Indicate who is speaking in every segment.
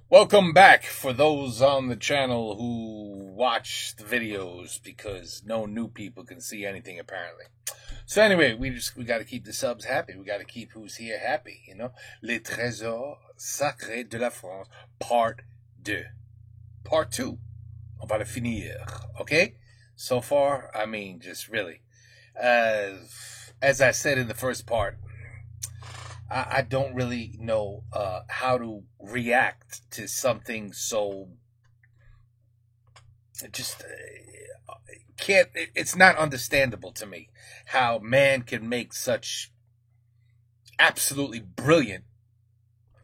Speaker 1: Welcome back for those on the channel who watch the videos, because no new people can see anything apparently. So anyway, we got to keep the subs happy. We got to keep who's here happy, you know. Les Trésors Sacrés de la France, part 2. Part 2. On va le finir, okay? So far, I mean, just really. As I said in the first part, I don't really know how to react to something so just can't. It's not understandable to me how man can make such absolutely brilliant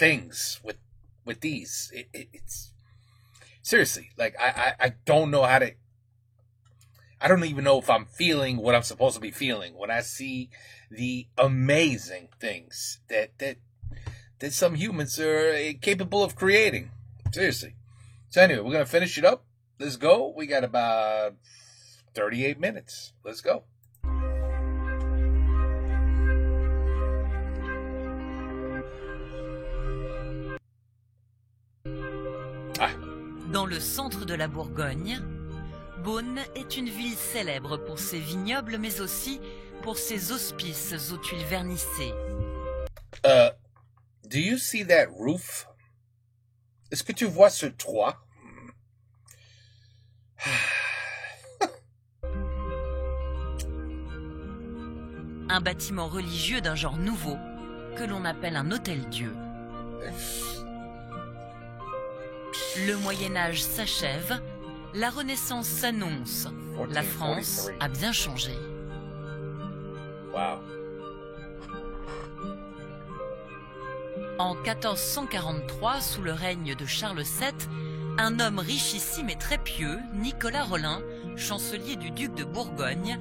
Speaker 1: things with these. It's seriously, like I don't know how to. I don't even know if I'm feeling what I'm supposed to be feeling when I see the amazing things that some humans are capable of creating. Seriously. So anyway, we're going to finish it up. Let's go. We got about 38 minutes. Let's go.
Speaker 2: Dans le centre de la Bourgogne, Beaune est une ville célèbre pour ses vignobles, mais aussi pour ses hospices aux tuiles vernissées.
Speaker 1: Do you see that roof? Est-ce que tu vois ce toit?
Speaker 2: Un bâtiment religieux d'un genre nouveau, que l'on appelle un hôtel-dieu. Le Moyen-Âge s'achève, la Renaissance s'annonce. La France a bien changé.
Speaker 1: Wow.
Speaker 2: En 1443, sous le règne de Charles VII, un homme richissime et très pieux, Nicolas Rolin, chancelier du duc de Bourgogne,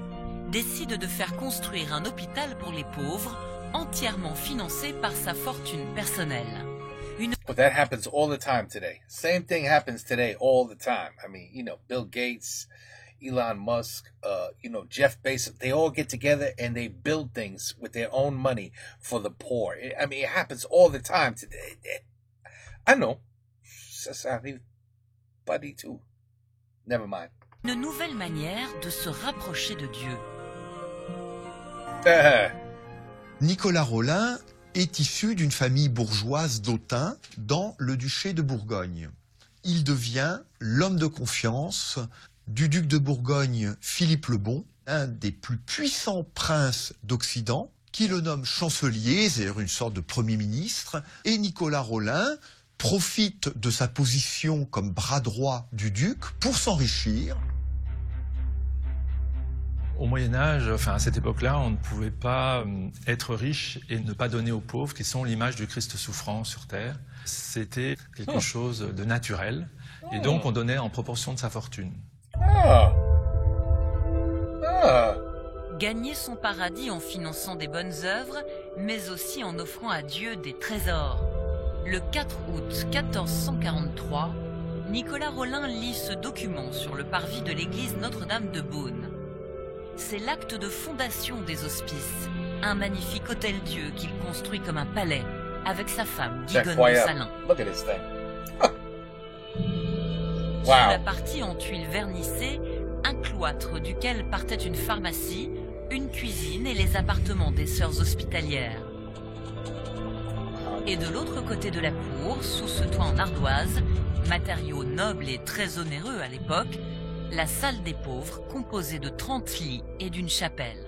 Speaker 2: décide de faire construire un hôpital pour les pauvres, entièrement financé par sa fortune personnelle.
Speaker 1: But that happens all the time today. Same thing happens today all the time. I mean, you know, Bill Gates, Elon Musk, Jeff Bezos, they all get together and they build things with their own money for the poor. I mean, it happens all the time today. I know. Ça arrive pas du tout. Never mind.
Speaker 2: Une nouvelle manière de se rapprocher de Dieu.
Speaker 3: Nicolas Rolin est issu d'une famille bourgeoise d'Autun dans le duché de Bourgogne. Il devient l'homme de confiance du duc de Bourgogne Philippe le Bon, un des plus puissants princes d'Occident, qui le nomme chancelier, c'est-à-dire une sorte de premier ministre, et Nicolas Rolin profite de sa position comme bras droit du duc pour s'enrichir.
Speaker 4: Au Moyen-Âge, enfin à cette époque-là, on ne pouvait pas être riche et ne pas donner aux pauvres, qui sont l'image du Christ souffrant sur terre. C'était quelque chose de naturel, et donc on donnait en proportion de sa fortune.
Speaker 2: Gagner son paradis en finançant des bonnes œuvres, mais aussi en offrant à Dieu des trésors. Le 4 août 1443, Nicolas Rolin lit ce document sur le parvis de l'église Notre-Dame de Beaune. C'est l'acte de fondation des hospices, un magnifique hôtel-dieu qu'il construit comme un palais, avec sa femme, Dieudonne de Salins. Sur la partie en tuiles vernissées, un cloître duquel partait une pharmacie, une cuisine et les appartements des sœurs hospitalières. Et de l'autre côté de la cour, sous ce toit en ardoise, matériau noble et très onéreux à l'époque, la salle des pauvres, composée de 30 lits et d'une chapelle.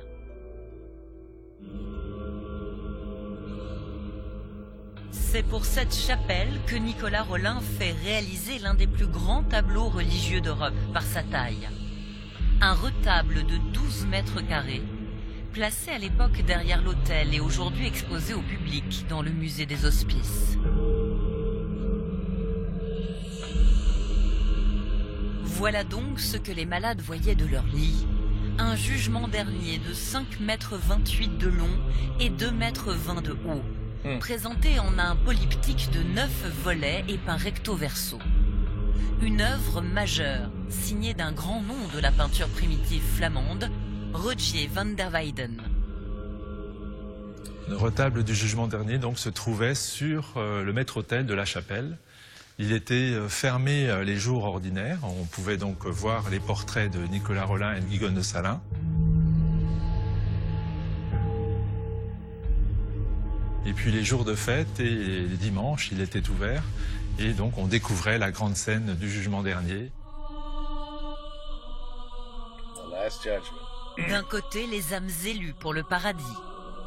Speaker 2: C'est pour cette chapelle que Nicolas Rolin fait réaliser l'un des plus grands tableaux religieux d'Europe par sa taille. Un retable de 12 mètres carrés, placé à l'époque derrière l'autel et aujourd'hui exposé au public dans le musée des Hospices. Voilà donc ce que les malades voyaient de leur lit. Un jugement dernier de 5,28 mètres de long et 2,20 mètres de haut, présenté en un polyptyque de 9 volets et peint recto verso. Une œuvre majeure, signée d'un grand nom de la peinture primitive flamande, Rogier van der Weyden.
Speaker 4: Le retable du jugement dernier donc se trouvait sur le maître-autel de la chapelle. Il était fermé les jours ordinaires. On pouvait donc voir les portraits de Nicolas Rolin et de Guigone de Salins. Et puis les jours de fête et les dimanches, il était ouvert. Et donc on découvrait la grande scène du jugement dernier.
Speaker 1: The Last Judgment.
Speaker 2: D'un côté, les âmes élues pour le paradis.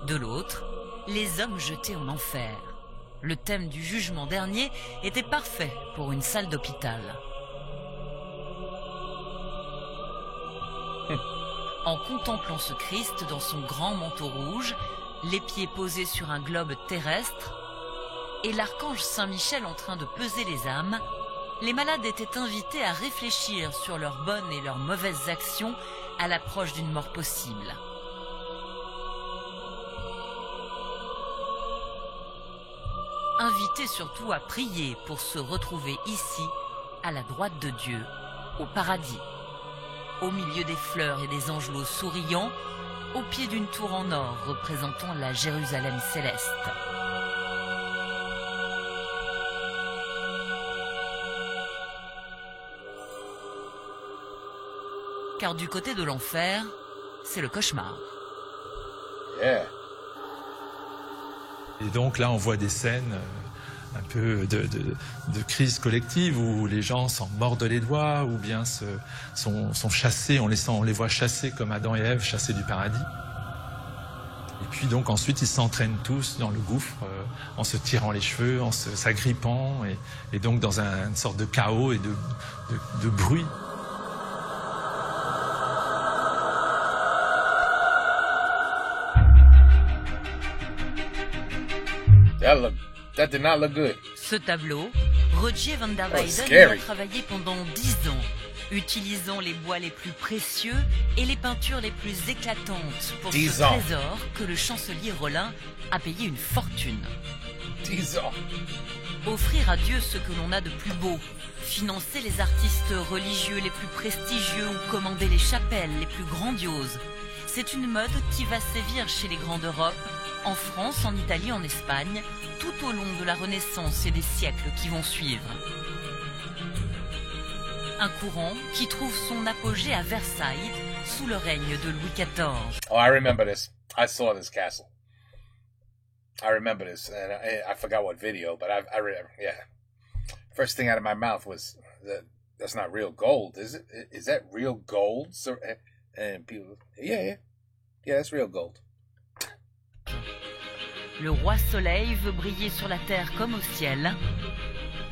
Speaker 2: De l'autre, les hommes jetés en enfer. Le thème du jugement dernier était parfait pour une salle d'hôpital. En contemplant ce Christ dans son grand manteau rouge, les pieds posés sur un globe terrestre, et l'archange Saint-Michel en train de peser les âmes, les malades étaient invités à réfléchir sur leurs bonnes et leurs mauvaises actions à l'approche d'une mort possible. Invités surtout à prier pour se retrouver ici, à la droite de Dieu, au paradis, au milieu des fleurs et des angelots souriants, au pied d'une tour en or représentant la Jérusalem céleste. Car du côté de l'enfer, c'est le cauchemar.
Speaker 1: Yeah.
Speaker 4: Et donc là, on voit des scènes un peu de crise collective où les gens s'en mordent les doigts ou bien sont chassés, on les voit chassés comme Adam et Ève chassés du paradis. Et puis donc ensuite, ils s'entraînent tous dans le gouffre en se tirant les cheveux, en s'agrippant et donc dans une sorte de chaos et de bruit.
Speaker 1: That did not look good.
Speaker 2: Ce tableau, Rogier van der Weyden
Speaker 1: scary.
Speaker 2: a travaillé pendant 10 ans, utilisant les bois les plus précieux et les peintures les plus éclatantes pour ce
Speaker 1: 10 ans.
Speaker 2: trésor que le chancelier Rolin a payé une fortune.
Speaker 1: 10 ans.
Speaker 2: Offrir à Dieu ce que l'on a de plus beau, financer les artistes religieux les plus prestigieux ou commander les chapelles les plus grandioses. C'est une mode qui va sévir chez les grands d'Europe, en France, en Italie, en Espagne, tout au long de la Renaissance et des siècles qui vont suivre. Un courant qui trouve son apogée à Versailles, sous le règne de Louis XIV.
Speaker 1: Oh, I remember this. I saw this castle. I remember this, and I forgot what video, but I remember. Yeah. First thing out of my mouth was that's not real gold, is it? Is that real gold? So, and people, yeah, that's real gold.
Speaker 2: Le roi Soleil veut briller sur la terre comme au ciel.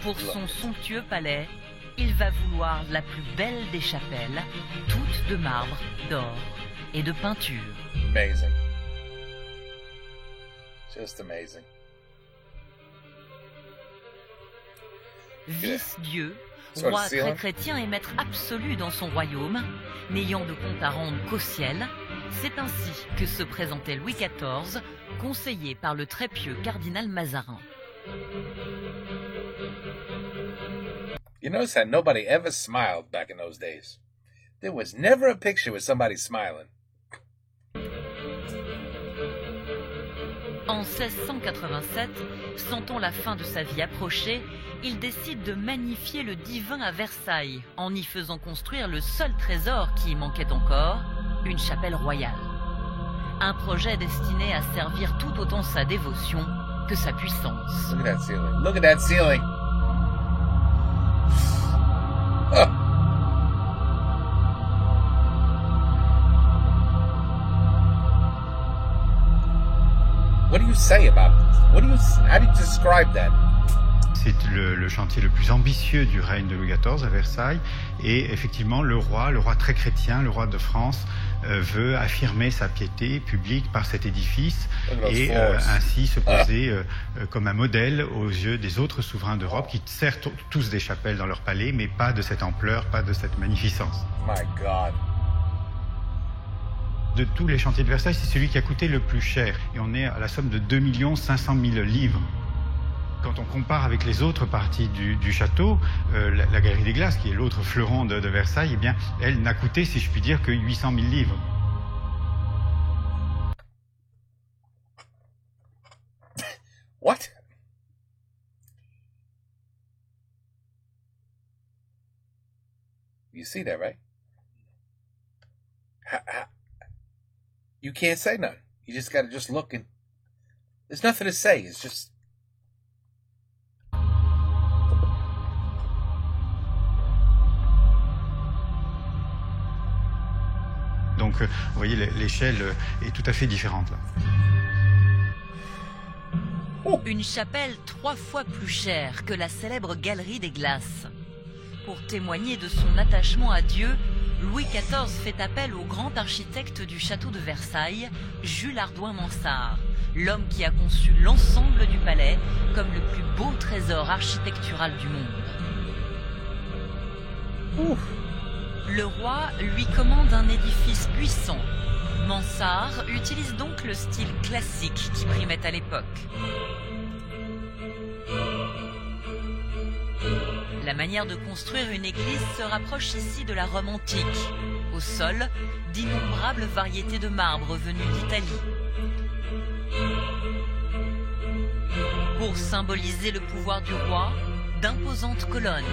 Speaker 2: Pour son somptueux palais, il va vouloir la plus belle des chapelles, toutes de marbre, d'or et de peinture.
Speaker 1: Amazing. Just amazing.
Speaker 2: Vice-dieu,
Speaker 1: Sur le
Speaker 2: roi
Speaker 1: ciel.
Speaker 2: très chrétien et maître absolu dans son royaume, n'ayant de compte à rendre qu'au ciel, c'est ainsi que se présentait Louis XIV, conseillé par le très pieux cardinal Mazarin.
Speaker 1: You notice that nobody ever smiled back in those days. There was never a picture with somebody smiling.
Speaker 2: En 1687, sentant la fin de sa vie approcher, il décide de magnifier le divin à Versailles en y faisant construire le seul trésor qui y manquait encore, une chapelle royale. Un projet destiné à servir tout autant sa dévotion que sa puissance.
Speaker 1: Look at that ceiling. Look at that ceiling. Oh. What do you say about this? How do you describe that?
Speaker 5: C'est le chantier le plus ambitieux du règne de Louis XIV à Versailles. Et effectivement, le roi très chrétien, le roi de France, veut affirmer sa piété publique par cet édifice et ainsi se poser comme un modèle aux yeux des autres souverains d'Europe qui certes ont tous des chapelles dans leur palais, mais pas de cette ampleur, pas de cette magnificence.
Speaker 1: My God.
Speaker 5: De tous les chantiers de Versailles, c'est celui qui a coûté le plus cher. Et on est à la somme de 2 500 000 livres. Quand on compare avec les autres parties du château, la Galerie des Glaces, qui est l'autre fleuron de Versailles, eh bien, elle n'a coûté, si je puis dire, que 800 000 livres.
Speaker 1: What? You see that, right? You can't say nothing. You just got to just look and there's nothing to say. It's just.
Speaker 5: Donc, vous voyez, l'échelle est tout à fait différente là.
Speaker 2: Une chapelle 3 fois plus chère que la célèbre Galerie des Glaces. Pour témoigner de son attachement à Dieu, Louis XIV fait appel au grand architecte du château de Versailles, Jules Hardouin-Mansart, l'homme qui a conçu l'ensemble du palais comme le plus beau trésor architectural du monde.
Speaker 1: Ouf.
Speaker 2: Le roi lui commande un édifice puissant. Mansart utilise donc le style classique qui primait à l'époque. La manière de construire une église se rapproche ici de la Rome antique. Au sol, d'innombrables variétés de marbre venus d'Italie. Pour symboliser le pouvoir du roi, d'imposantes colonnes.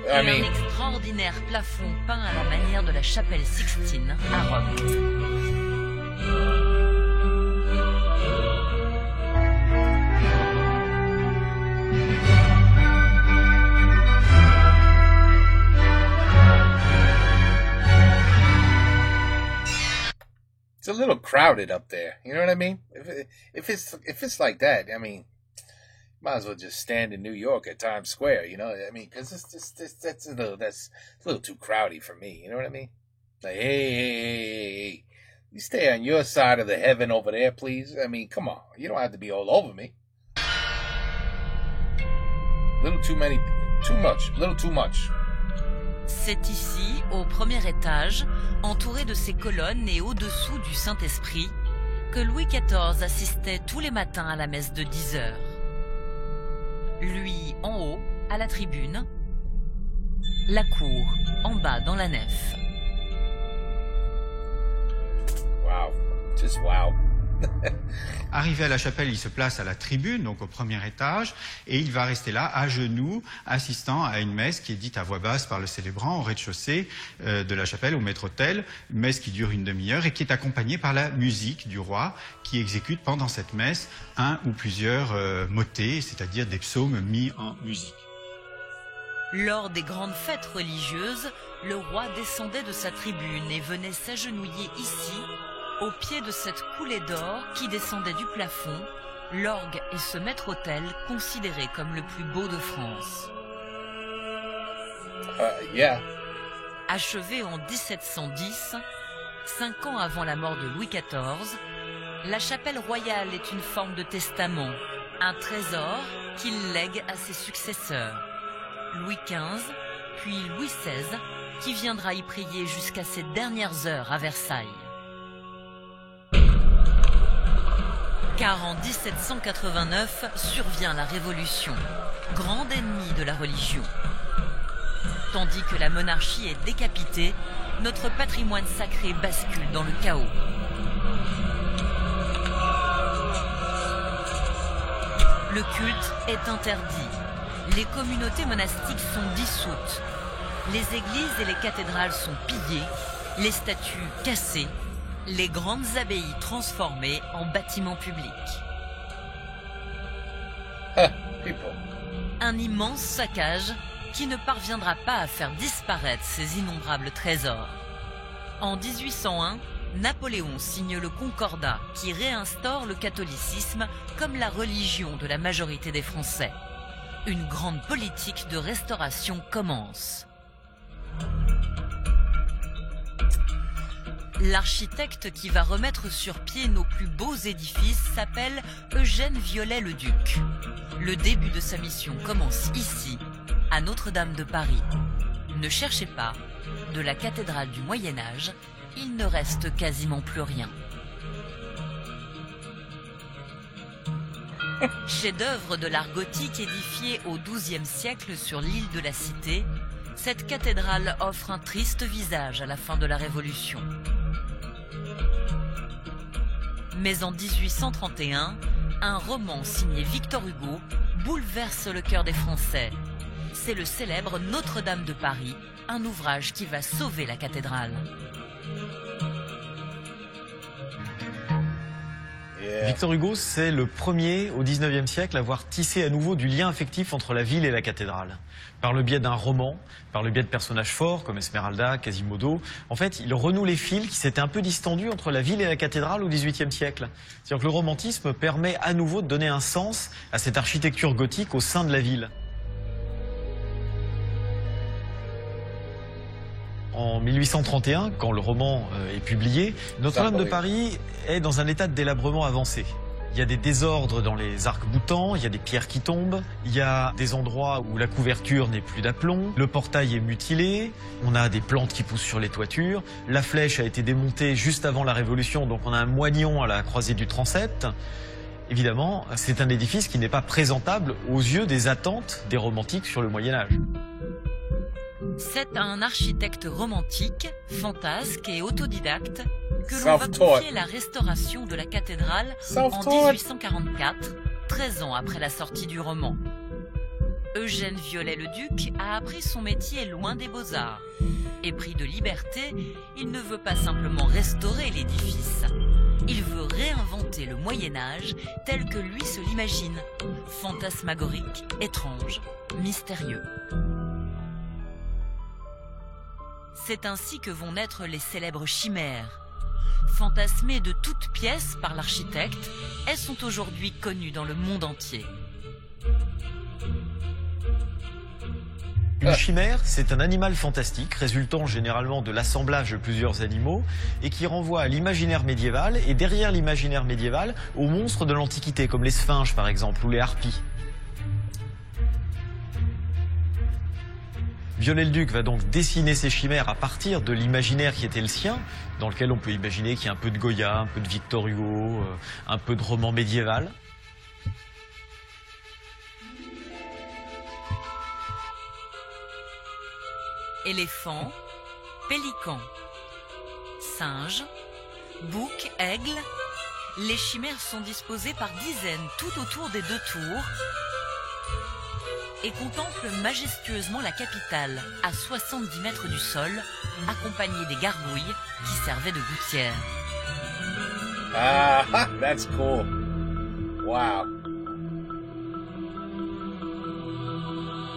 Speaker 2: Et un extraordinaire plafond peint à la manière de la chapelle Sixtine à Rome.
Speaker 1: It's a little crowded up there. You know what I mean? If it's like that, I mean, might as well just stand in New York at Times Square. You know, I mean, because that's a little too crowdy for me. You know what I mean? Like, hey, you stay on your side of the heaven over there, please. I mean, come on, you don't have to be all over me. A little too much.
Speaker 2: C'est ici, au premier étage, entouré de ses colonnes et au-dessous du Saint-Esprit, que Louis XIV assistait tous les matins à la messe de 10 heures. Lui en haut, à la tribune, la cour en bas dans la nef.
Speaker 1: Wow, just wow.
Speaker 5: Arrivé à la chapelle, il se place à la tribune, donc au premier étage, et il va rester là, à genoux, assistant à une messe qui est dite à voix basse par le célébrant au rez-de-chaussée de la chapelle, au maître-autel, une messe qui dure une demi-heure et qui est accompagnée par la musique du roi, qui exécute pendant cette messe un ou plusieurs motets, c'est-à-dire des psaumes mis en musique.
Speaker 2: Lors des grandes fêtes religieuses, le roi descendait de sa tribune et venait s'agenouiller ici, au pied de cette coulée d'or qui descendait du plafond, l'orgue et ce maître-autel considérés comme le plus beau de France.
Speaker 1: Yeah.
Speaker 2: Achevé en 1710, 5 ans avant la mort de Louis XIV, la chapelle royale est une forme de testament, un trésor qu'il lègue à ses successeurs, Louis XV, puis Louis XVI, qui viendra y prier jusqu'à ses dernières heures à Versailles. Car en 1789 survient la Révolution, grande ennemie de la religion. Tandis que la monarchie est décapitée, notre patrimoine sacré bascule dans le chaos. Le culte est interdit, les communautés monastiques sont dissoutes, les églises et les cathédrales sont pillées, les statues cassées, les grandes abbayes transformées en bâtiments publics. Un immense saccage qui ne parviendra pas à faire disparaître ces innombrables trésors. En 1801, Napoléon signe le Concordat qui réinstaure le catholicisme comme la religion de la majorité des Français. Une grande politique de restauration commence. L'architecte qui va remettre sur pied nos plus beaux édifices s'appelle Eugène Viollet-le-Duc. Le début de sa mission commence ici, à Notre-Dame de Paris. Ne cherchez pas, de la cathédrale du Moyen-Âge, il ne reste quasiment plus rien. Chef-d'œuvre de l'art gothique édifié au XIIe siècle sur l'île de la Cité, cette cathédrale offre un triste visage à la fin de la Révolution. Mais en 1831, un roman signé Victor Hugo bouleverse le cœur des Français. c'est le célèbre Notre-Dame de Paris, un ouvrage qui va sauver la cathédrale.
Speaker 6: Victor Hugo, c'est le premier au XIXe siècle à avoir tissé à nouveau du lien affectif entre la ville et la cathédrale. Par le biais d'un roman, par le biais de personnages forts comme Esmeralda, Quasimodo. En fait, il renoue les fils qui s'étaient un peu distendus entre la ville et la cathédrale au XVIIIe siècle. C'est-à-dire que le romantisme permet à nouveau de donner un sens à cette architecture gothique au sein de la ville. En 1831, quand le roman est publié, Notre-Dame de Paris est dans un état de délabrement avancé. Il y a des désordres dans les arcs-boutants, il y a des pierres qui tombent, il y a des endroits où la couverture n'est plus d'aplomb, le portail est mutilé, on a des plantes qui poussent sur les toitures, la flèche a été démontée juste avant la Révolution, donc on a un moignon à la croisée du transept. Évidemment, c'est un édifice qui n'est pas présentable aux yeux des attentes des romantiques sur le Moyen-Âge.
Speaker 2: C'est un architecte romantique, fantasque et autodidacte que l'on va confier la restauration de la cathédrale en 1844, 13 ans après la sortie du roman. Eugène Viollet-le-Duc a appris son métier loin des beaux-arts. Épris de liberté, il ne veut pas simplement restaurer l'édifice. Il veut réinventer le Moyen-Âge tel que lui se l'imagine, fantasmagorique, étrange, mystérieux. C'est ainsi que vont naître les célèbres chimères. Fantasmées de toutes pièces par l'architecte, elles sont aujourd'hui connues dans le monde entier.
Speaker 6: Une chimère, c'est un animal fantastique résultant généralement de l'assemblage de plusieurs animaux et qui renvoie à l'imaginaire médiéval et derrière l'imaginaire médiéval aux monstres de l'Antiquité comme les sphinges par exemple ou les harpies. Viollet-le-Duc va donc dessiner ces chimères à partir de l'imaginaire qui était le sien, dans lequel on peut imaginer qu'il y a un peu de Goya, un peu de Victor Hugo, un peu de roman médiéval.
Speaker 2: Éléphant, pélican, singe, bouc, aigle, les chimères sont disposées par dizaines tout autour des deux tours et contemplent majestueusement la capitale, à 70 mètres du sol, accompagnée des gargouilles qui servaient de gouttière.
Speaker 1: Ah, that's cool. Wow.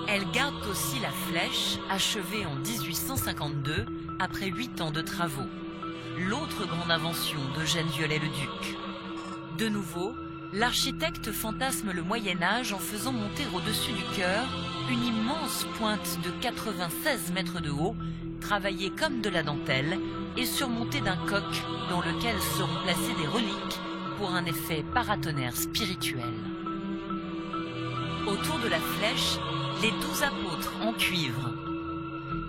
Speaker 2: Elle garde aussi la flèche, achevée en 1852, après 8 ans de travaux. L'autre grande invention d'Eugène Viollet-le-Duc. De nouveau, l'architecte fantasme le Moyen-Âge en faisant monter au-dessus du chœur une immense pointe de 96 mètres de haut, travaillée comme de la dentelle et surmontée d'un coq dans lequel seront placées des reliques pour un effet paratonnerre spirituel. Autour de la flèche, les 12 apôtres en cuivre.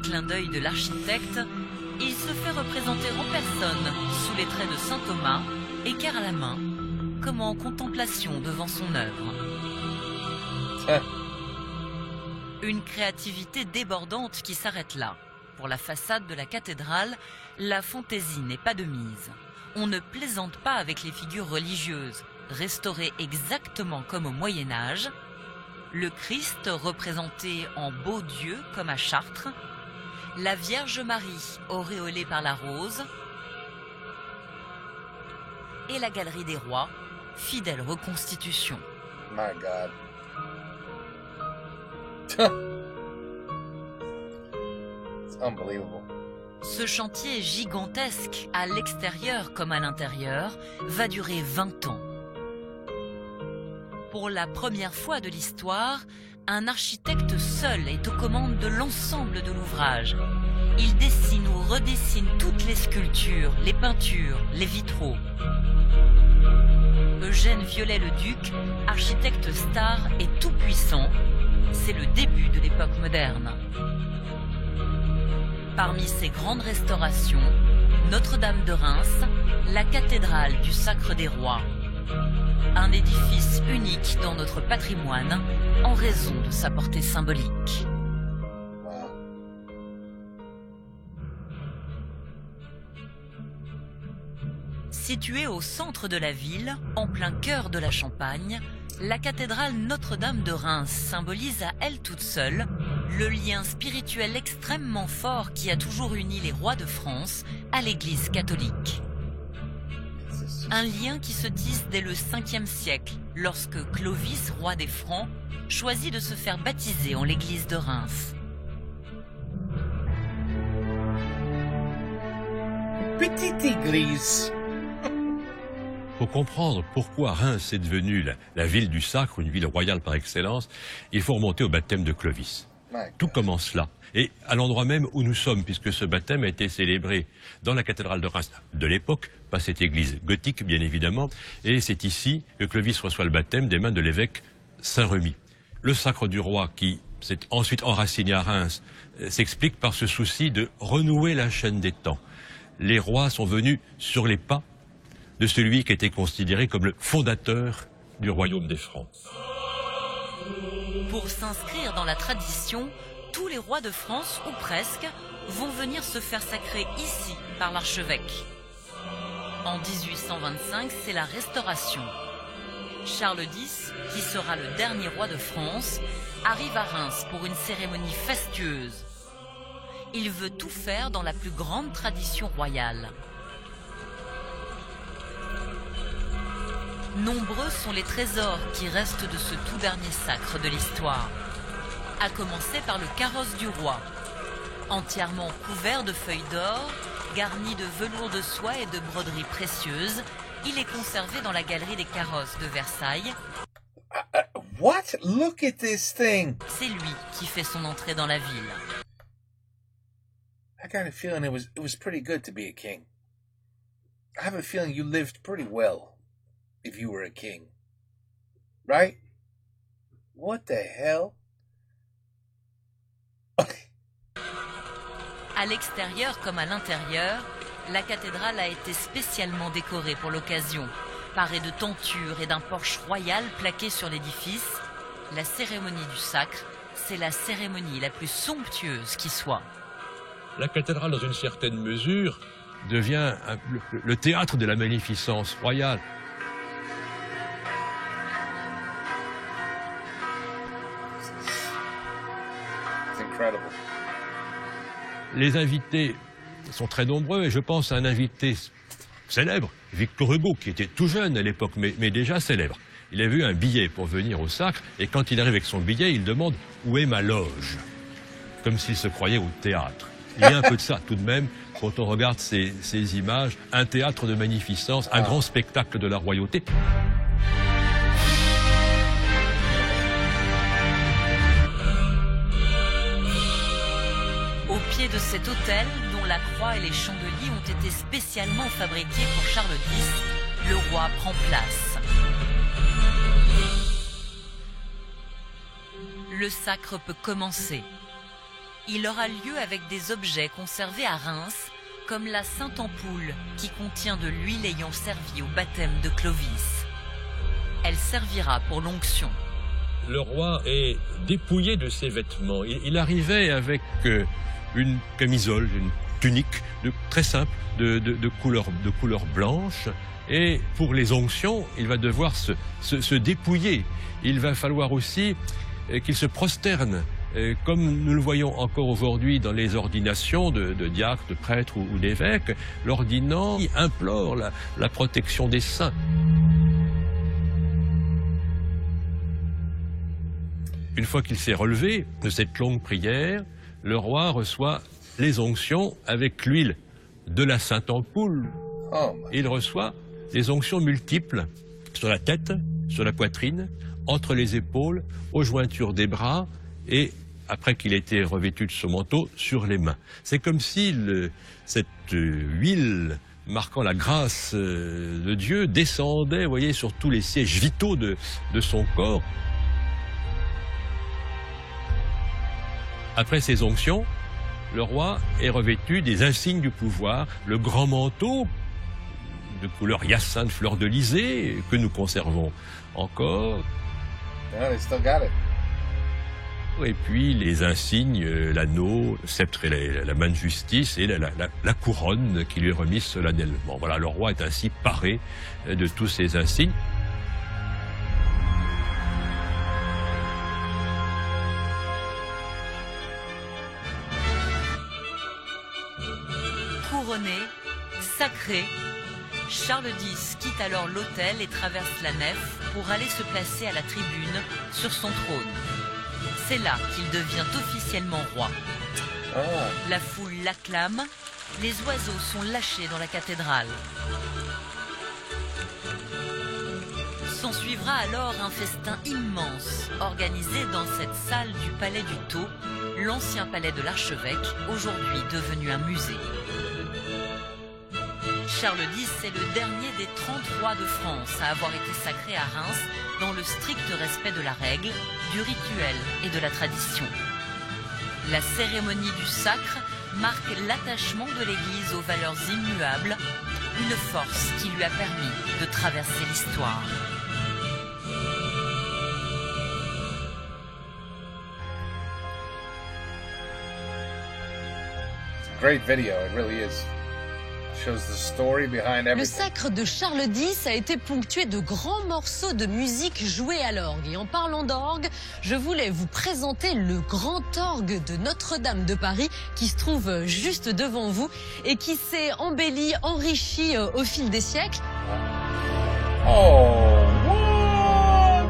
Speaker 2: Clin d'œil de l'architecte, il se fait représenter en personne sous les traits de saint Thomas, équerre à la main, comme en contemplation devant son œuvre. Une créativité débordante qui s'arrête là. Pour la façade de la cathédrale, la fantaisie n'est pas de mise. On ne plaisante pas avec les figures religieuses, restaurées exactement comme au Moyen-Âge. Le Christ représenté en beau Dieu comme à Chartres, la Vierge Marie auréolée par la rose et la Galerie des Rois, fidèle reconstitution.
Speaker 1: My God. It's unbelievable.
Speaker 2: Ce chantier gigantesque, à l'extérieur comme à l'intérieur, va durer 20 ans. Pour la première fois de l'histoire, un architecte seul est aux commandes de l'ensemble de l'ouvrage. Il dessine ou redessine toutes les sculptures, les peintures, les vitraux. Eugène Viollet-le-Duc, architecte star et tout-puissant, c'est le début de l'époque moderne. Parmi ses grandes restaurations, Notre-Dame de Reims, la cathédrale du Sacre des Rois. Un édifice unique dans notre patrimoine en raison de sa portée symbolique.
Speaker 1: Wow.
Speaker 2: Située au centre de la ville, en plein cœur de la Champagne, la cathédrale Notre-Dame de Reims symbolise à elle toute seule Le lien spirituel extrêmement fort qui a toujours uni les rois de France à l'Église catholique. Un lien qui se tisse dès le 5e siècle, lorsque Clovis, roi des Francs, choisit de se faire baptiser en l'église de Reims.
Speaker 1: Petite église.
Speaker 7: Pour comprendre pourquoi Reims est devenue la ville du sacre, une ville royale par excellence, il faut remonter au baptême de Clovis. Tout commence là. Et à l'endroit même où nous sommes, puisque ce baptême a été célébré dans la cathédrale de Reims de l'époque, pas cette église gothique bien évidemment, et c'est ici que Clovis reçoit le baptême des mains de l'évêque Saint-Remy. Le sacre du roi, qui s'est ensuite enraciné à Reims, s'explique par ce souci de renouer la chaîne des temps. Les rois sont venus sur les pas de celui qui était considéré comme le fondateur du royaume des Francs.
Speaker 2: Pour s'inscrire dans la tradition, tous les rois de France, ou presque, vont venir se faire sacrer ici par l'archevêque. En 1825, c'est la Restauration. Charles X, qui sera le dernier roi de France, arrive à Reims pour une cérémonie fastueuse. Il veut tout faire dans la plus grande tradition royale. Nombreux sont les trésors qui restent de ce tout dernier sacre de l'histoire. À commencer par le carrosse du roi. Entièrement couvert de feuilles d'or, garni de velours de soie et de broderies précieuses, il est conservé dans la galerie des carrosses de Versailles.
Speaker 1: What? Look at this thing.
Speaker 2: C'est lui qui fait son entrée dans la ville.
Speaker 1: I got a feeling it was pretty good to be a king. I have a feeling you lived pretty well if you were a king. Right? What the hell?
Speaker 2: À l'extérieur comme à l'intérieur, la cathédrale a été spécialement décorée pour l'occasion. Parée de tentures et d'un porche royal plaqué sur l'édifice, la cérémonie du sacre, c'est la cérémonie la plus somptueuse qui soit.
Speaker 7: La cathédrale, dans une certaine mesure, devient le théâtre de la magnificence royale.
Speaker 1: It's incredible.
Speaker 7: Les invités sont très nombreux et je pense à un invité célèbre, Victor Hugo, qui était tout jeune à l'époque, mais déjà célèbre. Il a vu un billet pour venir au sacre et quand il arrive avec son billet, il demande « Où est ma loge ?» Comme s'il se croyait au théâtre. Il y a un peu de ça tout de même quand on regarde ces images, un théâtre de magnificence, un grand spectacle de la royauté.
Speaker 2: Au pied de cet autel, dont la croix et les chandeliers ont été spécialement fabriqués pour Charles X, le roi prend place. Le sacre peut commencer. Il aura lieu avec des objets conservés à Reims, comme la Sainte Ampoule, qui contient de l'huile ayant servi au baptême de Clovis. Elle servira pour l'onction.
Speaker 7: Le roi est dépouillé de ses vêtements. Il arrivait avec une camisole, une tunique très simple, de couleur blanche. Et pour les onctions, il va devoir se dépouiller. Il va falloir aussi qu'il se prosterne, comme nous le voyons encore aujourd'hui dans les ordinations de diacres, de prêtres ou d'évêques. L'ordinant implore la protection des saints. Une fois qu'il s'est relevé de cette longue prière, le roi reçoit les onctions avec l'huile de la Sainte Ampoule. Il reçoit des onctions multiples sur la tête, sur la poitrine, entre les épaules, aux jointures des bras et, après qu'il ait été revêtu de son manteau, sur les mains. C'est comme si cette huile marquant la grâce de Dieu descendait, vous voyez, sur tous les sièges vitaux de son corps. Après ces onctions, le roi est revêtu des insignes du pouvoir, le grand manteau de couleur hyacinthe, fleur de lysée, que nous conservons encore.
Speaker 1: Yeah, they still got it.
Speaker 7: Et puis les insignes, l'anneau, le sceptre et la main de justice et la couronne qui lui est remise solennellement. Voilà, le roi est ainsi paré de tous ces insignes.
Speaker 2: couronné, sacré, Charles X quitte alors l'autel et traverse la nef pour aller se placer à la tribune sur son trône. C'est là qu'il devient officiellement roi. La foule l'acclame, les oiseaux sont lâchés dans la cathédrale. S'ensuivra alors un festin immense, organisé dans cette salle du palais du Tau, l'ancien palais de l'archevêque, aujourd'hui devenu un musée. Charles X est le dernier des 30 rois de France à avoir été sacré à Reims dans le strict respect de la règle, du rituel et de la tradition. La cérémonie du sacre marque l'attachement de l'Église aux valeurs immuables, une force qui lui a permis de traverser l'histoire.
Speaker 1: Great video, it really is. Shows the story behind everything.
Speaker 8: Le sacre de Charles X a été ponctué de grands morceaux de musique joués à l'orgue. Et en parlant d'orgue, je voulais vous présenter le grand orgue de Notre-Dame de Paris qui se trouve juste devant vous et qui s'est embelli, enrichi au fil des siècles.
Speaker 1: Oh, what?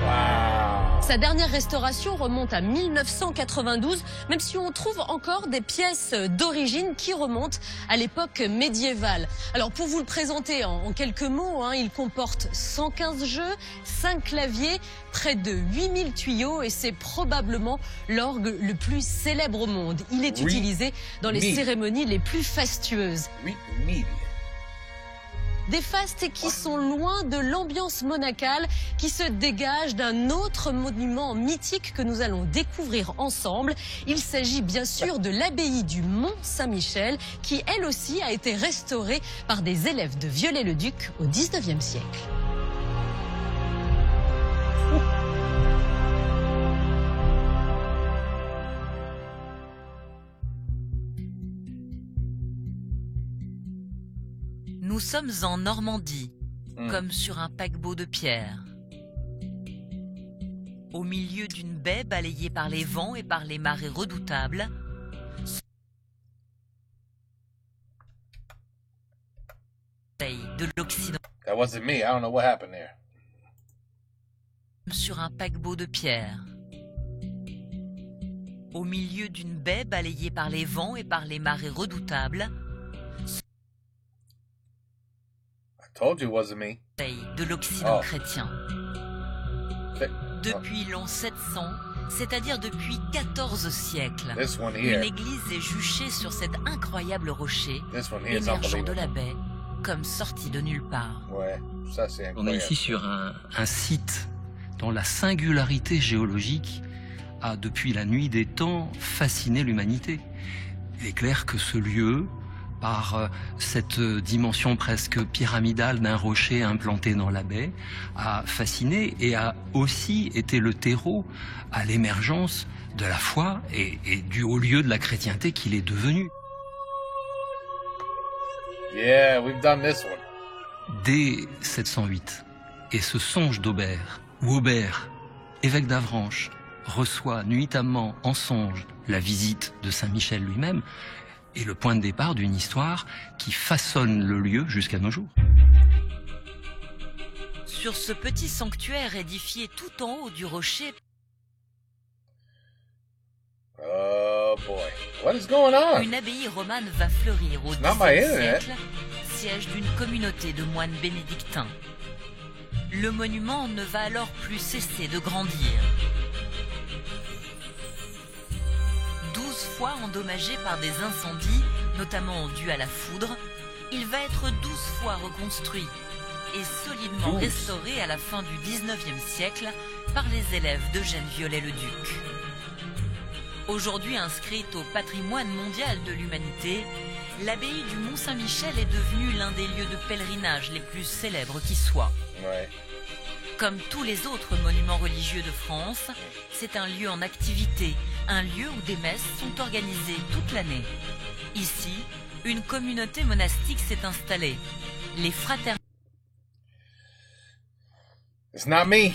Speaker 1: Wow.
Speaker 8: Sa dernière restauration remonte à 1992, même si on trouve encore des pièces d'origine qui remontent à l'époque médiévale. Alors pour vous le présenter en quelques mots, il comporte 115 jeux, 5 claviers, près de 8000 tuyaux et c'est probablement l'orgue le plus célèbre au monde. Il est utilisé dans les cérémonies les plus fastueuses. Des fastes qui sont loin de l'ambiance monacale qui se dégage d'un autre monument mythique que nous allons découvrir ensemble. Il s'agit bien sûr de l'abbaye du Mont-Saint-Michel qui elle aussi a été restaurée par des élèves de Viollet-le-Duc au XIXe siècle.
Speaker 2: Nous sommes en Normandie, comme sur un paquebot de pierre. Au milieu d'une baie balayée par les vents et par les marées redoutables, de l'Occident.
Speaker 1: That wasn't me. I don't know what happened there.
Speaker 2: Sur un paquebot de pierre. Au milieu d'une baie balayée par les vents et par les marées redoutables,
Speaker 1: Told you it wasn't me.
Speaker 2: De l'Occident chrétien. Depuis l'an 700, c'est-à-dire depuis 14 siècles, une église est juchée sur cet incroyable rocher émergeant de la baie, comme sorti de nulle part.
Speaker 1: Ouais, ça c'est incroyable.
Speaker 9: On est ici sur un site dont la singularité géologique a, depuis la nuit des temps, fasciné l'humanité. Il est clair que ce lieu, par cette dimension presque pyramidale d'un rocher implanté dans la baie, a fasciné et a aussi été le terreau à l'émergence de la foi et du haut lieu de la chrétienté qu'il est devenu.
Speaker 1: Yeah, we've done this one.
Speaker 9: Dès 708, et ce songe d'Aubert, où Aubert, évêque d'Avranches, reçoit nuitamment en songe la visite de Saint-Michel lui-même, est le point de départ d'une histoire qui façonne le lieu jusqu'à nos jours.
Speaker 2: Sur ce petit sanctuaire édifié tout en haut du rocher,
Speaker 1: oh boy, what is going on?
Speaker 2: Une abbaye romane va fleurir au XIXe siècle, siège d'une communauté de moines bénédictins. Le monument ne va alors plus cesser de grandir. 12 fois endommagé par des incendies, notamment dus à la foudre, il va être 12 fois reconstruit et solidement restauré à la fin du XIXe siècle par les élèves d'Eugène Viollet-le-Duc. Aujourd'hui inscrite au patrimoine mondial de l'humanité, l'abbaye du Mont-Saint-Michel est devenue l'un des lieux de pèlerinage les plus célèbres qui soient.
Speaker 1: Ouais.
Speaker 2: Comme tous les autres monuments religieux de France, c'est un lieu en activité, un lieu où des messes sont organisées toute l'année. Ici, une communauté monastique s'est installée. Les fraternités.
Speaker 1: It's not me.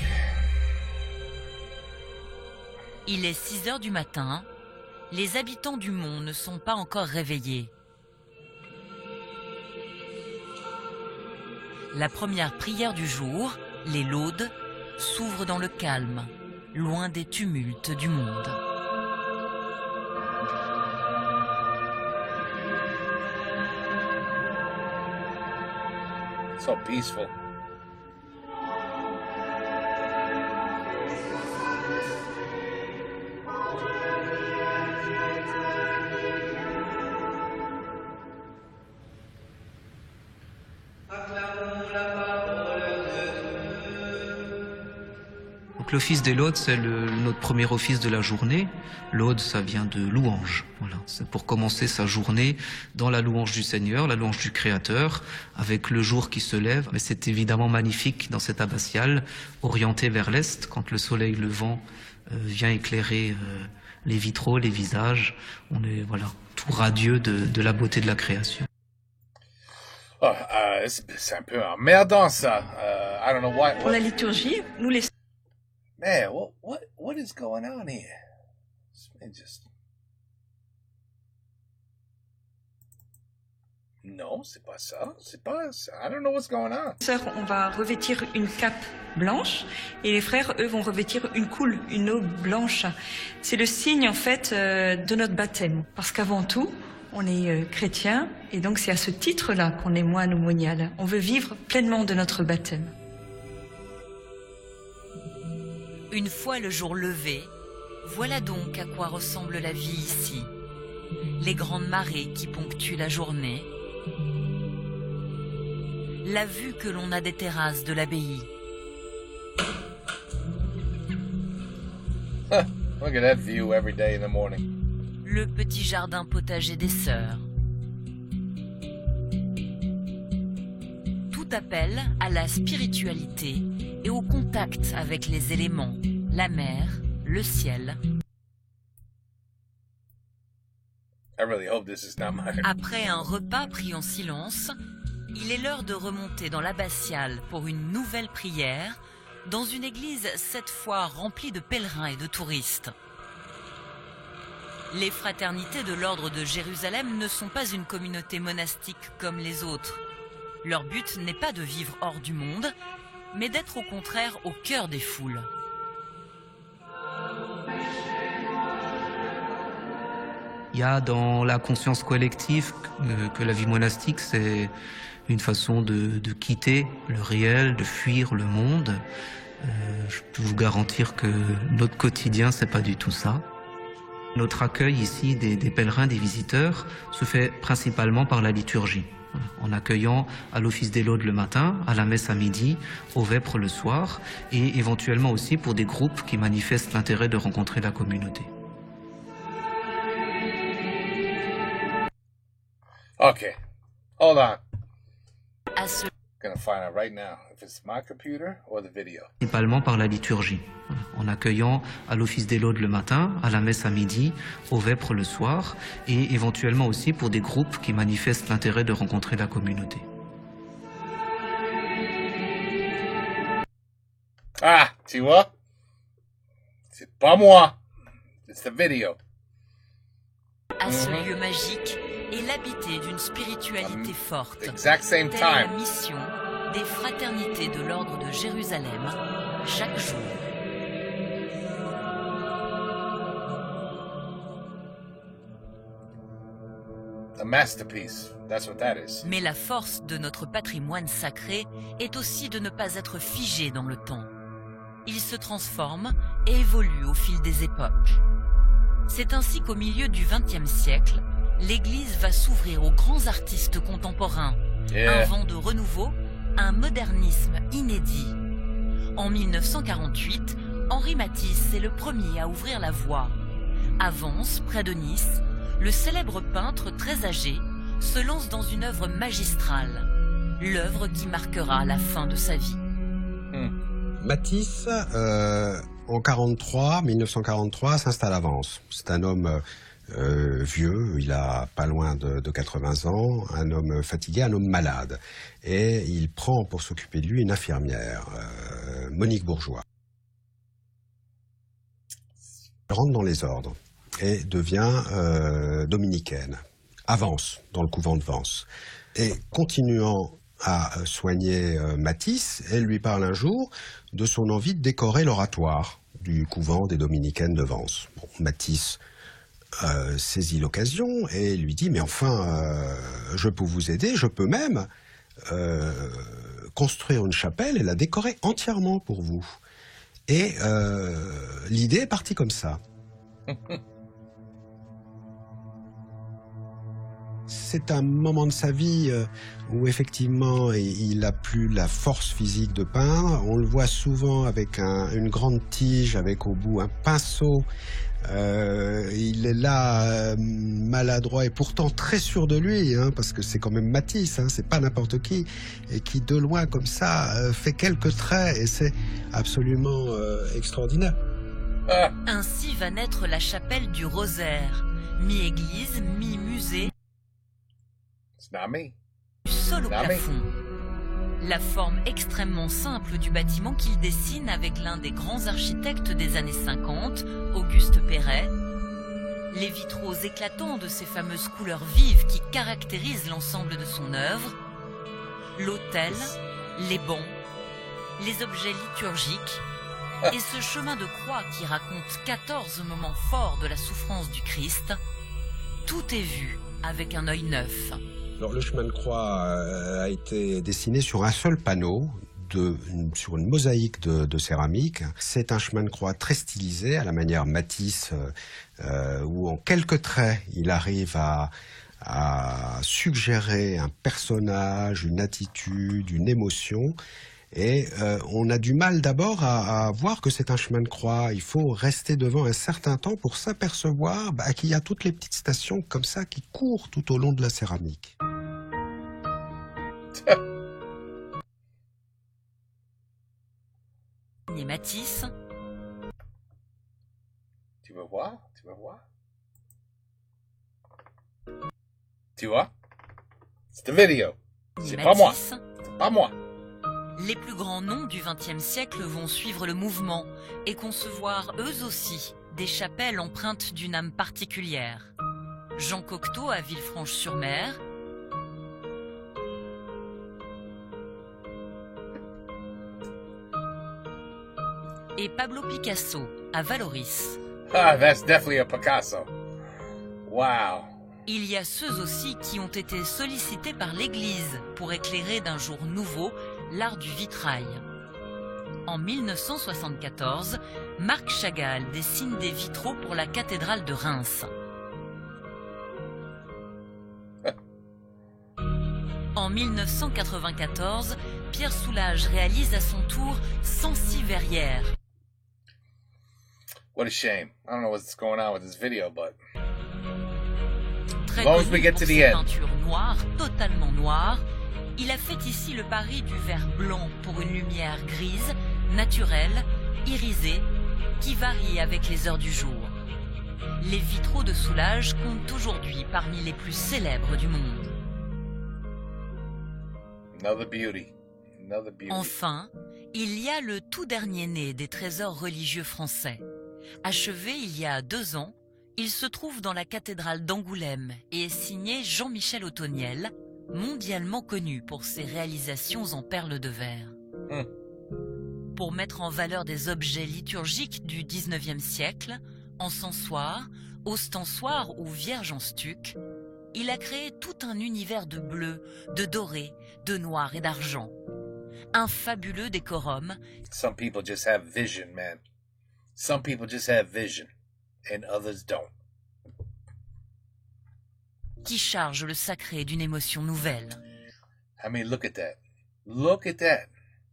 Speaker 2: Il est 6 heures du matin. les habitants du Mont ne sont pas encore réveillés. La première prière du jour, les laudes, s'ouvre dans le calme, loin des tumultes du monde.
Speaker 1: So peaceful.
Speaker 9: Donc l'office des laudes, c'est notre premier office de la journée. Laude, ça vient de louange. Voilà, c'est pour commencer sa journée dans la louange du Seigneur, la louange du Créateur, avec le jour qui se lève. Mais c'est évidemment magnifique dans cette abbatiale, orientée vers l'est, quand le soleil levant vient éclairer les vitraux, les visages. On est voilà tout radieux de la beauté de la création.
Speaker 1: Oh, c'est un peu emmerdant ça. I don't know why.
Speaker 10: Pour la liturgie, nous les...
Speaker 1: Man, what is going on here? Non, c'est pas ça. C'est pas ça. I don't know what's going on.
Speaker 10: Sœurs, on va revêtir une cape blanche et les frères, eux, vont revêtir une coule, une aube blanche. C'est le signe, en fait, de notre baptême. Parce qu'avant tout, on est chrétien et donc c'est à ce titre-là qu'on est moine ou monial. On veut vivre pleinement de notre baptême.
Speaker 2: Une fois le jour levé, voilà donc à quoi ressemble la vie ici. Les grandes marées qui ponctuent la journée, la vue que l'on a des terrasses de l'abbaye.
Speaker 1: Look at that view every day in the morning.
Speaker 2: Le petit jardin potager des sœurs. Tout appelle à la spiritualité et au contact avec les éléments, la mer, le ciel.
Speaker 1: I really hope this is not my...
Speaker 2: Après un repas pris en silence, il est l'heure de remonter dans l'abbatiale pour une nouvelle prière, dans une église cette fois remplie de pèlerins et de touristes. Les fraternités de l'ordre de Jérusalem ne sont pas une communauté monastique comme les autres. Leur but n'est pas de vivre hors du monde, mais d'être au contraire au cœur des foules.
Speaker 9: Il y a dans la conscience collective que la vie monastique, c'est une façon de quitter le réel, de fuir le monde. Je peux vous garantir que notre quotidien, c'est pas du tout ça. Notre accueil ici des pèlerins, des visiteurs, se fait principalement par la liturgie. En accueillant à l'office des laudes le matin, à la messe à midi, au vêpres le soir, et éventuellement aussi pour des groupes qui manifestent l'intérêt de rencontrer la communauté.
Speaker 1: Okay, hold on.
Speaker 2: À ce...
Speaker 1: Gonna find out right now if it's my computer or the video.
Speaker 9: Principalement par la liturgie. En accueillant à l'office des laudes le matin, à la messe à midi, au vêpres le soir, et éventuellement aussi pour des groupes qui manifestent l'intérêt de rencontrer la communauté.
Speaker 1: Ah, tu vois? C'est pas moi. It's the video.
Speaker 2: À ce lieu magique et l'habité d'une spiritualité forte.
Speaker 1: Exact same
Speaker 2: Telle
Speaker 1: time.
Speaker 2: est la mission des fraternités de l'ordre de Jérusalem chaque jour.
Speaker 1: A masterpiece. That's what that is.
Speaker 2: Mais la force de notre patrimoine sacré est aussi de ne pas être figé dans le temps. Il se transforme et évolue au fil des époques. C'est ainsi qu'au milieu du XXe siècle, l'Église va s'ouvrir aux grands artistes contemporains.
Speaker 1: Yeah.
Speaker 2: Un vent de renouveau, un modernisme inédit. En 1948, Henri Matisse est le premier à ouvrir la voie. À Vence, près de Nice, le célèbre peintre très âgé se lance dans une œuvre magistrale, l'œuvre qui marquera la fin de sa vie.
Speaker 11: Matisse, en 1943, s'installe à Vence. C'est un homme vieux, il a pas loin de 80 ans, un homme fatigué, un homme malade. Et il prend pour s'occuper de lui une infirmière, Monique Bourgeois. Il rentre dans les ordres. et devient dominicaine, à Vence, dans le couvent de Vence. Et continuant à soigner Matisse, elle lui parle un jour de son envie de décorer l'oratoire du couvent des dominicaines de Vence. Bon, Matisse saisit l'occasion et lui dit « Mais enfin, je peux vous aider, je peux même construire une chapelle et la décorer entièrement pour vous. » Et l'idée est partie comme ça. C'est un moment de sa vie où effectivement il n'a plus la force physique de peindre. On le voit souvent avec une grande tige, avec au bout un pinceau. Il est là maladroit et pourtant très sûr de lui, hein, parce que c'est quand même Matisse, hein, c'est pas n'importe qui, et qui de loin comme ça fait quelques traits et c'est absolument extraordinaire.
Speaker 2: Ainsi va naître la chapelle du Rosaire, mi-église, mi-musée. Du sol au plafond. La forme extrêmement simple du bâtiment qu'il dessine avec l'un des grands architectes des années 50, Auguste Perret. Les vitraux éclatants de ces fameuses couleurs vives qui caractérisent l'ensemble de son œuvre. L'autel, les bancs, les objets liturgiques et ce chemin de croix qui raconte 14 moments forts de la souffrance du Christ. Tout est vu avec un œil neuf.
Speaker 11: Alors, le chemin de croix a été dessiné sur un seul panneau, sur une mosaïque de céramique. C'est un chemin de croix très stylisé, à la manière Matisse, où en quelques traits, il arrive à suggérer un personnage, une attitude, une émotion. Et on a du mal d'abord à voir que c'est un chemin de croix. Il faut rester devant un certain temps pour s'apercevoir qu'il y a toutes les petites stations comme ça qui courent tout au long de la céramique.
Speaker 2: Et Matisse.
Speaker 1: Tu veux voir? Tu veux voir? Tu vois? C'est une vidéo. C'est pas moi. C'est pas moi.
Speaker 2: Les plus grands noms du XXe siècle vont suivre le mouvement et concevoir eux aussi des chapelles empreintes d'une âme particulière. Jean Cocteau à Villefranche-sur-Mer, et Pablo Picasso à Vallauris.
Speaker 1: Ah, that's definitely a Picasso. Wow.
Speaker 2: Il y a ceux aussi qui ont été sollicités par l'Église pour éclairer d'un jour nouveau l'art du vitrail. En 1974, Marc Chagall dessine des vitraux pour la cathédrale de Reims. En 1994, Pierre Soulages réalise à son tour 106 verrières.
Speaker 1: What a shame. I don't know what's going on with this video, but
Speaker 2: Très
Speaker 1: as long as
Speaker 2: connu
Speaker 1: we get
Speaker 2: pour
Speaker 1: to
Speaker 2: ses
Speaker 1: the end.
Speaker 2: peintures noires, totalement noires, il a fait ici le pari du vert blanc pour une lumière grise, naturelle, irisée, qui varie avec les heures du jour. Les vitraux de Soulages comptent aujourd'hui parmi les plus célèbres du monde.
Speaker 1: Another beauty. Another beauty.
Speaker 2: Enfin, il y a le tout dernier né des trésors religieux français. Achevé il y a 2 ans, il se trouve dans la cathédrale d'Angoulême et est signé Jean-Michel Ottoniel, mondialement connu pour ses réalisations en perles de verre. Pour mettre en valeur des objets liturgiques du XIXe siècle, encensoirs, ostensoirs ou vierges en stuc, il a créé tout un univers de bleu, de doré, de noir et d'argent. Un fabuleux décorum.
Speaker 1: Some people just have vision, man. Some people just have vision, and others don't.
Speaker 2: Qui charge le sacré d'une émotion nouvelle.
Speaker 1: I mean, look at that. Look at that.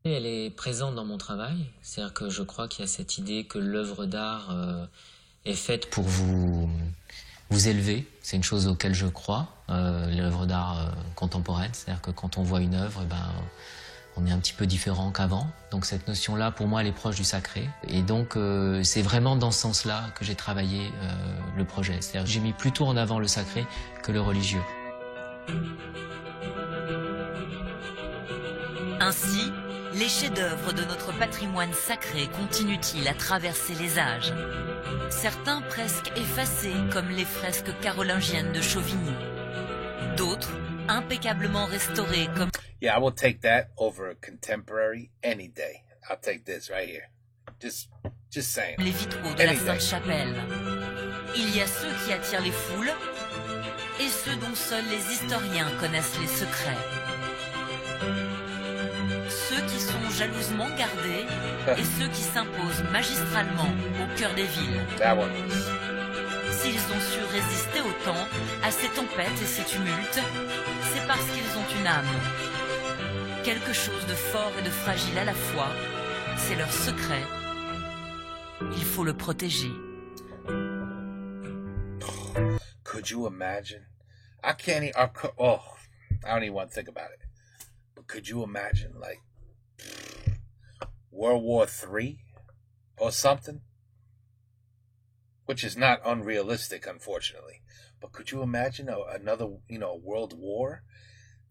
Speaker 12: Elle est présente dans mon travail, c'est-à-dire que je crois qu'il y a cette idée que l'œuvre d'art est faite pour vous élever. C'est une chose auquel je crois, l'œuvre d'art contemporaine, c'est-à-dire que quand on voit une œuvre, on est un petit peu différent qu'avant. Donc cette notion-là, pour moi, elle est proche du sacré. Et donc c'est vraiment dans ce sens-là que j'ai travaillé le projet. C'est-à-dire que j'ai mis plutôt en avant le sacré que le religieux.
Speaker 2: Ainsi, Les chefs-d'œuvre de notre patrimoine sacré continuent-ils à traverser les âges? Certains presque effacés, comme les fresques carolingiennes de Chauvigny. D'autres impeccablement restaurés, comme...
Speaker 1: Yeah, I will take that over a contemporary any day. I'll take this right here. Just saying.
Speaker 2: Les vitraux de la Sainte-Chapelle. Il y a ceux qui attirent les foules et ceux dont seuls les historiens connaissent les secrets. Ceux qui sont jalousement gardés et ceux qui s'imposent magistralement au cœur des villes. S'ils ont su résister au temps, à ces tempêtes et ces tumultes, c'est parce qu'ils ont une âme. Quelque chose de fort et de fragile à la fois, c'est leur secret. Il faut le protéger.
Speaker 1: Could you imagine? I can't even, I don't even want to think about it. But could you imagine, like, World War III or something? Which is not unrealistic, unfortunately. But could you imagine another, world war?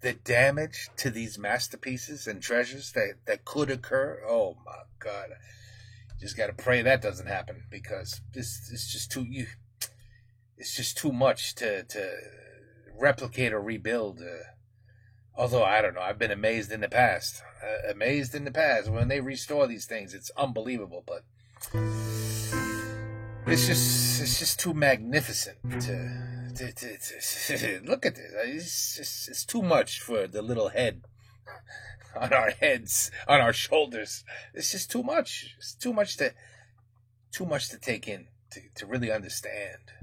Speaker 1: The damage to these masterpieces and treasures that could occur? Oh, my God. Just got to pray that doesn't happen, because it's just too much to replicate or rebuild. Although, I don't know, I've been amazed in the past. When they restore these things. It's unbelievable, but it's just too magnificent to look at this. It's too much for the little head on our heads, on our shoulders. It's just too much. It's too much to take in, to really understand.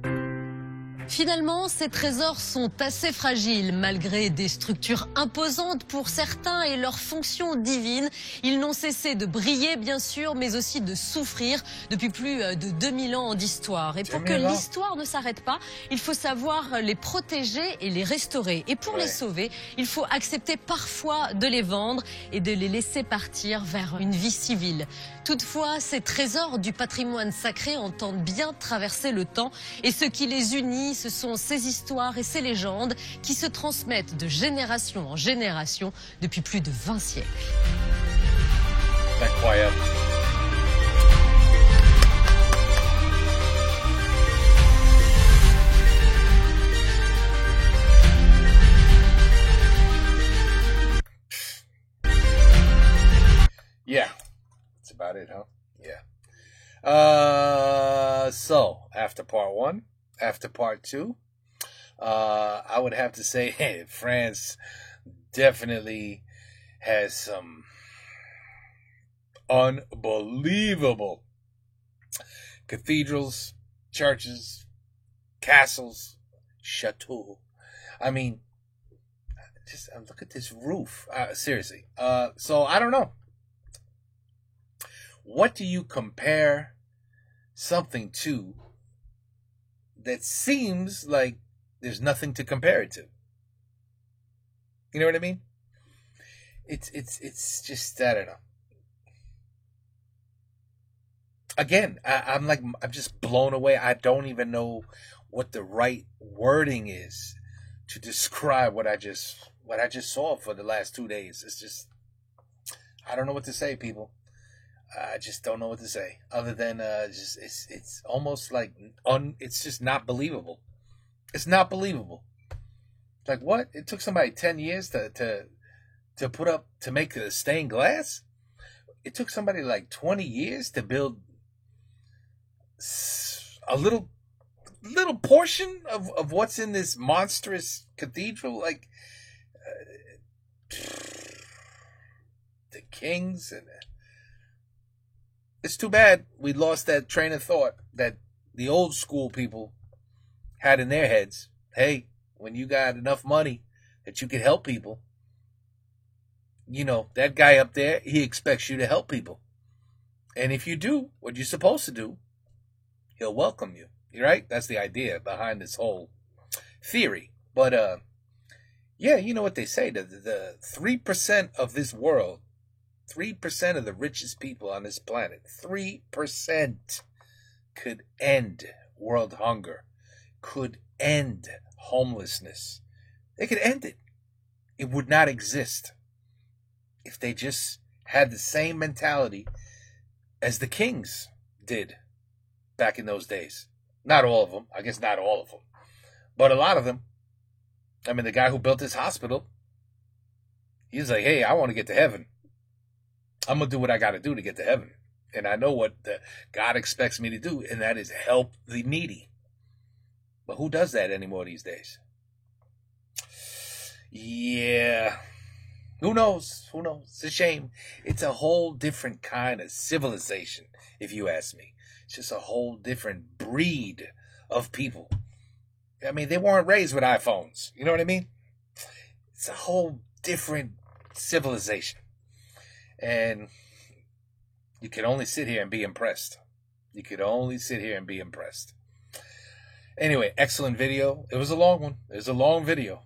Speaker 8: Finalement, ces trésors sont assez fragiles. Malgré des structures imposantes pour certains et leurs fonctions divines, ils n'ont cessé de briller, bien sûr, mais aussi de souffrir depuis plus de 2000 ans d'histoire. Et pour que l'histoire ne s'arrête pas, il faut savoir les protéger et les restaurer. Et pour les sauver, il faut accepter parfois de les vendre et de les laisser partir vers une vie civile. Toutefois, ces trésors du patrimoine sacré entendent bien traverser le temps, et ce qui les unit, ce sont ces histoires et ces légendes qui se transmettent de génération en génération depuis plus de 20 siècles.
Speaker 1: Incroyable. Yeah. That's about it, huh? Yeah. So, after part 1, after part 2, I would have to say France definitely has some unbelievable cathedrals, churches, castles, chateaux. I mean, just look at this roof. Seriously. So I don't know. What do you compare something to that seems like there's nothing to compare it to? You know what I mean? It's just, I don't know. Again, I'm just blown away. I don't even know what the right wording is to describe what I just saw for the last 2 days. It's just, I don't know what to say, people. I just don't know what to say other than it's almost like it's just not believable. It's not believable. Like, what? It took somebody 10 years to put up, to make a stained glass? It took somebody like 20 years to build a little portion of what's in this monstrous cathedral. Like, the kings and... It's too bad we lost that train of thought that the old school people had in their heads. Hey, when you got enough money that you can help people, that guy up there, he expects you to help people. And if you do what you're supposed to do, he'll welcome you. You're right? That's the idea behind this whole theory. But, yeah, you know what they say, the 3% of this world, 3% of the richest people on this planet, 3% could end world hunger, could end homelessness. They could end it. It would not exist if they just had the same mentality as the kings did back in those days. Not all of them. I guess not all of them. But a lot of them. I mean, the guy who built this hospital, he's like, hey, I want to get to heaven. I'm going to do what I got to do to get to heaven. And I know what God expects me to do, and that is help the needy. But who does that anymore these days? Yeah. Who knows? Who knows? It's a shame. It's a whole different kind of civilization, if you ask me. It's just a whole different breed of people. I mean, they weren't raised with iPhones. You know what I mean? It's a whole different civilization. And you can only sit here and be impressed. You could only sit here and be impressed. Anyway, excellent video. It was a long one. It was a long video.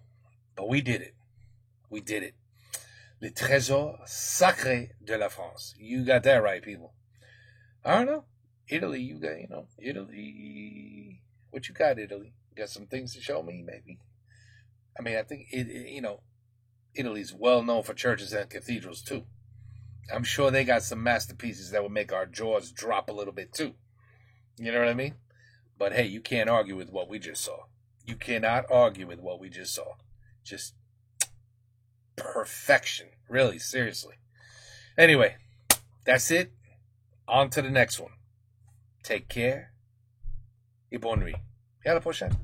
Speaker 1: But we did it. We did it. Le trésor sacré de la France. You got that right, people. I don't know. Italy, you got, Italy. What you got, Italy? You got some things to show me, maybe? I mean, I think, Italy's well known for churches and cathedrals, too. I'm sure they got some masterpieces that would make our jaws drop a little bit, too. You know what I mean? But hey, you can't argue with what we just saw. You cannot argue with what we just saw. Just perfection. Really, seriously. Anyway, that's it. On to the next one. Take care. Et bonne nuit. Et à la prochaine.